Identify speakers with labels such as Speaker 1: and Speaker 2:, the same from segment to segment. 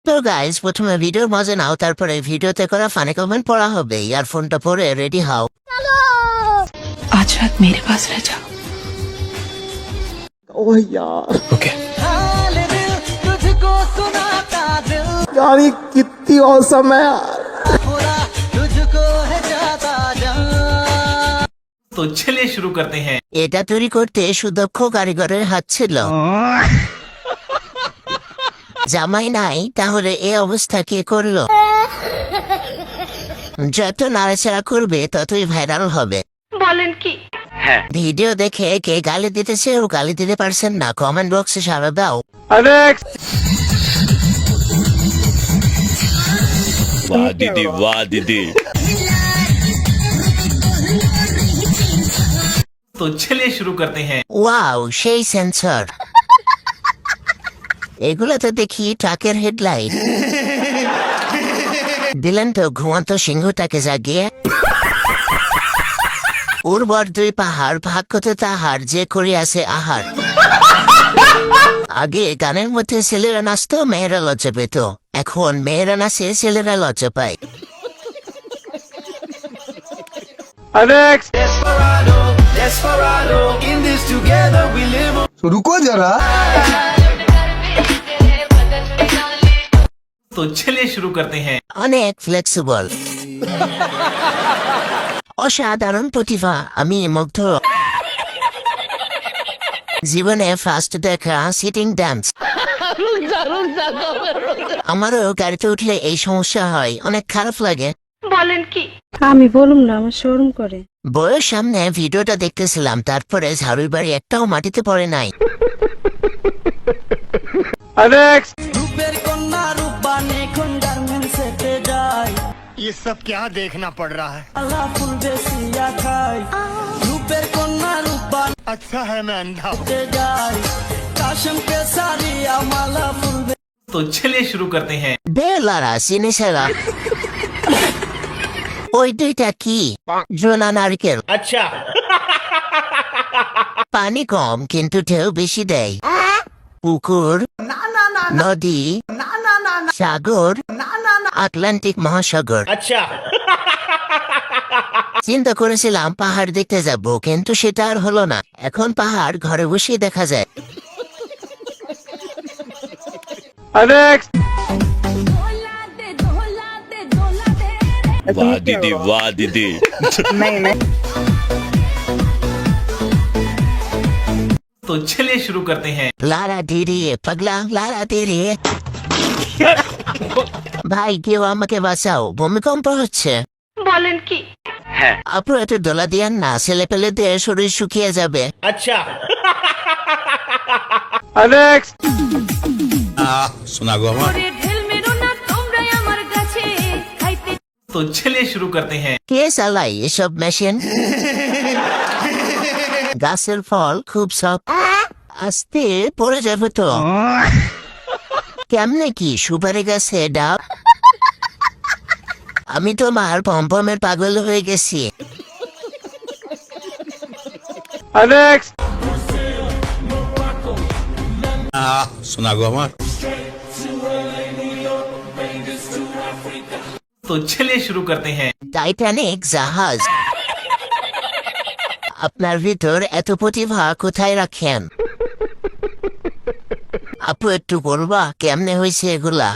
Speaker 1: তো গাইস, প্রথমে ভিডিওর মজা নাও, তারপরে ভিডিওতে করা ফানি কমেন্ট পড়া হবে। ইয়ারফোনটা পরে রেডি হও।
Speaker 2: आज रात मेरे पास रह जा।
Speaker 3: ओह यार
Speaker 4: ओके
Speaker 3: यार ये कितनी औसम है यार।
Speaker 4: तो चलिए शुरू करते हैं।
Speaker 1: এটা তৈরি করতে সুদক্ষ কারিগরের হাত ছিল। জামাই নাই, তাহলে এই অবস্থা কে করলো? যত নাড়াচাড়া করবে ততই ভাইরাল হবে।
Speaker 2: বলেন কি?
Speaker 1: ভিডিও দেখে কে গালি দিতেছে ও গালি দিতে পারছেন না, কমেন্ট বক্সে সারা দাও।
Speaker 5: वाह दीदी वाह दीदी।
Speaker 4: तो चलिए शुरू करते हैं।
Speaker 1: ওয়াও, সেই সেন্সর। এগুলো তো দেখি ট্রাকের হেডলাইট। দিলেন তো ঘুমন্ত সিংহটাকে জাগিয়ে। উর্বর দুই পাহাড়, ভাগ্যতে তাহার যে করিয়াছে আহার। আগে গানের মধ্যে ছেলেরা নাচতো, মেয়েরা লজ্জা পেত। এখন মেয়েরা নাচে, ছেলেরা লজ্জা পায়।
Speaker 3: तो रुको जरा।
Speaker 4: तो चलिए शुरू करते हैं।
Speaker 1: অনেক ফ্লেক্সিবল, অসাধারণ প্রতিভা। আমি মুগ্ধ। জীবনে ফার্স্ট দেখা সিটিং ডান্স। আমারও গাড়িতে উঠলে এই সমস্যা হয়, অনেক খারাপ লাগে।
Speaker 2: বলেন কি?
Speaker 6: আমি বলুম না, আমার শরম করে।
Speaker 1: বইয়ের সামনে ভিডিওটা দেখতেছিলাম, তারপরে ঝাড়ুর বাড়ি একটাও মাটিতে পড়ে নাই।
Speaker 7: ये सब क्या देखना पड़ रहा है? अच्छा है मैं अंधा हूँ।
Speaker 4: तो चलिए शुरू करते हैं।
Speaker 1: বেলারা সিনেছেরা। ওই দুইটা কি? জোনা নারকেল।
Speaker 7: अच्छा
Speaker 1: পানি কম কিন্তু ঢেউ বেশি দেয়। পুকুর, নদী, সাগর, আটলান্টিক মহাসাগর।
Speaker 7: अच्छा
Speaker 1: চিন্তা করেছিলাম পাহাড় দেখতে যাব, কিন্তু সেটা আর হলো না। এখন পাহাড় ঘরে বসেই দেখা যায়।
Speaker 5: वाह दीदी वाह दीदी।
Speaker 4: तो चलिए शुरू करते हैं।
Speaker 1: লারা দিরিয়ে পাগলা, লারা দিরিয়ে। ভাই, কেউ আমাকে বাঁচাও, ভূমিকম্প হচ্ছে।
Speaker 2: বলেন কি?
Speaker 1: আপু এত দোলা দিয়ান না, ছেলে পেলে দিয়ে শরীর শুকিয়ে যাবে।
Speaker 7: अच्छा
Speaker 5: सुना गो हमार।
Speaker 2: ঢেল মেরো না তোমরাই আমার কাছে খাইতে।
Speaker 4: तो चलिए शुरू करते हैं।
Speaker 1: কে চালাই এসব মেশিন? গাছের ফল খুব সব, আস্তে পড়ে যাবে তো। কেমনে কি সুপারি গাছে ডাব? আমি তো মার পম্পমের পাগল হয়ে গেছি।
Speaker 5: सुना गो हमार।
Speaker 4: तो चलिए शुरू करते हैं।
Speaker 1: টাইটানিক জাহাজ। আপনার ভিতর এত প্রতিভা কোথায় রাখেন? আপু একটু বলবা কেমনে হয়েছে এগুলা?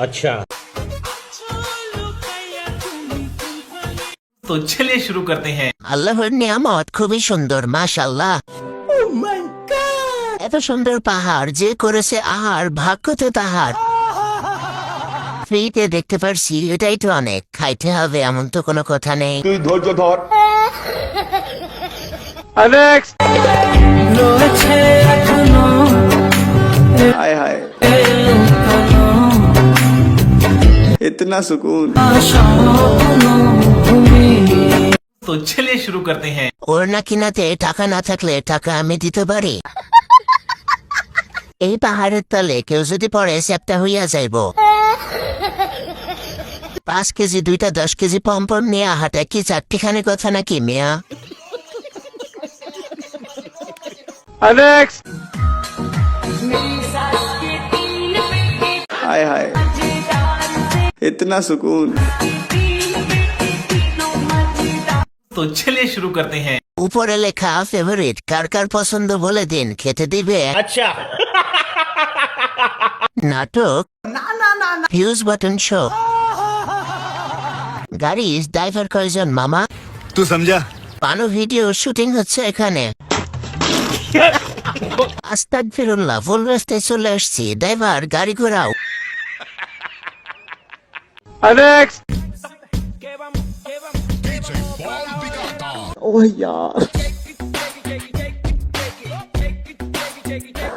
Speaker 7: अच्छा
Speaker 4: तो चलिए शुरू करते हैं।
Speaker 1: আল্লাহর নিয়ামত খুবই সুন্দর, মাশাআল্লাহ। এত সুন্দর পাহাড় যে করেছে আহার, ভাগ্য তো তাহার। ফ্রিতে দেখতে পারছি, এটাই তো অনেক। খাইতে হবে এমন তো কোনো কথা নেই।
Speaker 3: তুই ধৈর্য ধর। हाय हाय इतना सुकून।
Speaker 4: तो चलिए शुरू करते हैं।
Speaker 1: ওর না কিনাতে টাকা না থাকলে টাকা আমি দিতে পারি। এই পাহাড়ের তলে কেউ যদি পড়ে চ্যাপ্টা হইয়া যাইব। 5 কেজি 2টা 10 কেজি পম্পম নিয়ে হাঁটা কি চারটিখানি কথা নাকি মিয়া?
Speaker 3: हाय हाय इतना सुकून।
Speaker 4: तो चलिए शुरू करते हैं।
Speaker 1: উপরে লেখা ফেভারিট কার কার পছন্দ বলে দিন, খেতে দিবে।
Speaker 4: अच्छा
Speaker 1: নাটক ফিউজ বাটন শো। গাড়ি ড্রাইভার কয়জন মামা?
Speaker 5: तू समझा?
Speaker 1: পানো ভিডিও শুটিং হচ্ছে এখানে। আস্তাগফিরুল্লাহ, ভুল রাস্তায় চলে আসছি, ড্রাইভার গাড়ি ঘোরাও।
Speaker 3: ओह यार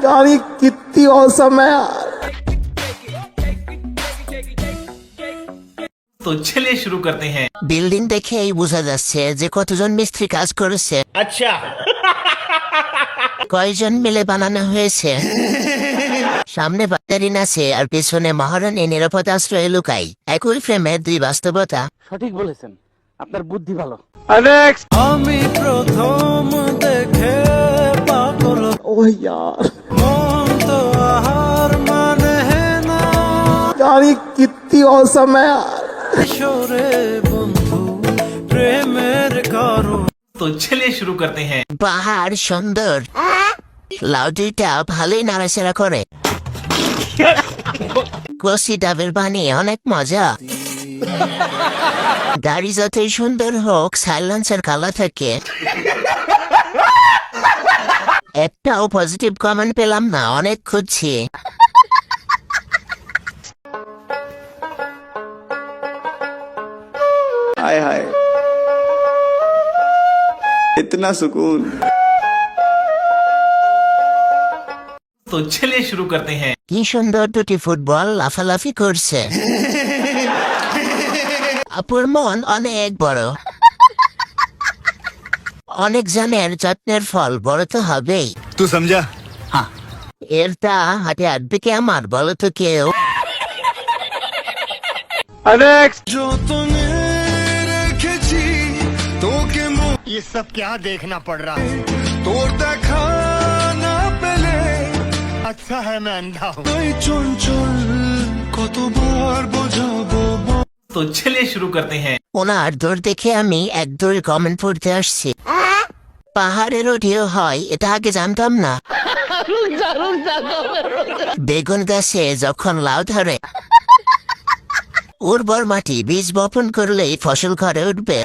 Speaker 3: यार ये कितनी औसम है यार।
Speaker 4: तो चलिए शुरू करते हैं।
Speaker 1: বিল্ডিং দেখেই বোঝা যাচ্ছে যে কতজন মিস্ত্রি কাজ করেছে।
Speaker 4: अच्छा
Speaker 1: কয়জন মিলে বানানো হয়েছে। সামনে ব্যাটারিন আছে আর পেছনে মহারানী নিরাপদ আশ্রয়ে লুকাই। একই ফ্রেমে দুই বাস্তবতা।
Speaker 8: সঠিক বলেছেন, আপনার বুদ্ধি ভালো।
Speaker 3: আমি প্রথম দেখে পাগল। ওহ यार মন তো আহার মানে না। यार ये कितनी औसम है यार। শোরে বন্ধু প্রেমের কারণ।
Speaker 4: तो चलिए शुरू करते हैं।
Speaker 1: পাহাড় সুন্দর, লাউডিটা ভালোই নাড়াচাড়া করে। কষি ডাবের পানি অনেক মজা। গাড়ি যতই সুন্দর হোক, সাইলেন্সার কালা থাকে। একটাও পজিটিভ কমেন্ট পেলাম না, অনেক খুঁজছি।
Speaker 3: हाय हाय इतना सुकून।
Speaker 4: तो चलिए शुरू करते हैं।
Speaker 1: কি সুন্দর দুটি ফুটবল লাফালাফি করছে। আপুর মন অনেক বড়। অনেক জনের যত্নের ফল বড় তো হবেই।
Speaker 5: तू समझा?
Speaker 1: এরটা হাতে আসবে কে আমার, বলো তো কেউ।
Speaker 7: ये सब क्या देखना पड़ रहा है। अच्छा है मैं अंधा हूँ।
Speaker 4: तो चलिए शुरू करते हैं।
Speaker 1: ওনার দৌড় দেখে আমি এক দৌড়ে কমেন্ট পড়তে আসছি। পাহাড়ের ওঠিও হয়, এটা আগে জানতাম না। বেগুন গাছে যখন লাউ ধরে, উর্বর মাটি বীজ বপন করলেই ফসল ঘরে উঠবে।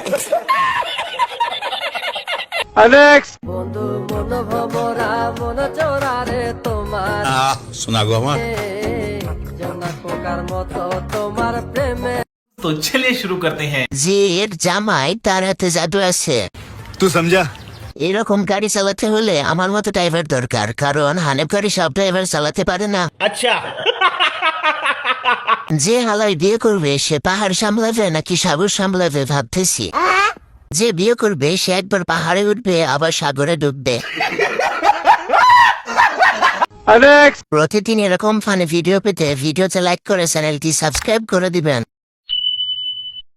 Speaker 8: বন্ধু মন ভমরা মন চোরারে তোমার
Speaker 5: सुना गो हमार
Speaker 8: জনা পোকার মতো তোমার প্রেমে।
Speaker 4: तो चलिए शुरू करते हैं।
Speaker 1: যে এর জামাই তার হাতে জাদু আছে।
Speaker 5: तू समझा?
Speaker 1: এরকম গাড়ি চালাতে হলে আমার মতো ড্রাইভার দরকার, কারণ হানেফ গাড়ি সব ড্রাইভার চালাতে পারে না।
Speaker 4: अच्छा
Speaker 1: যে হালাই বিয়ে করবে সে পাহাড় সামলাবে নাকি সাগর সামলাবে ভাবতেছি। যে বিয়ে করবে সে একবার পাহাড়ে উঠবে আবার সাগরে ডুববে। প্রতিদিন এরকম ফানি ভিডিও পেতে ভিডিওতে লাইক করে চ্যানেলটি সাবস্ক্রাইব করে দিবেন।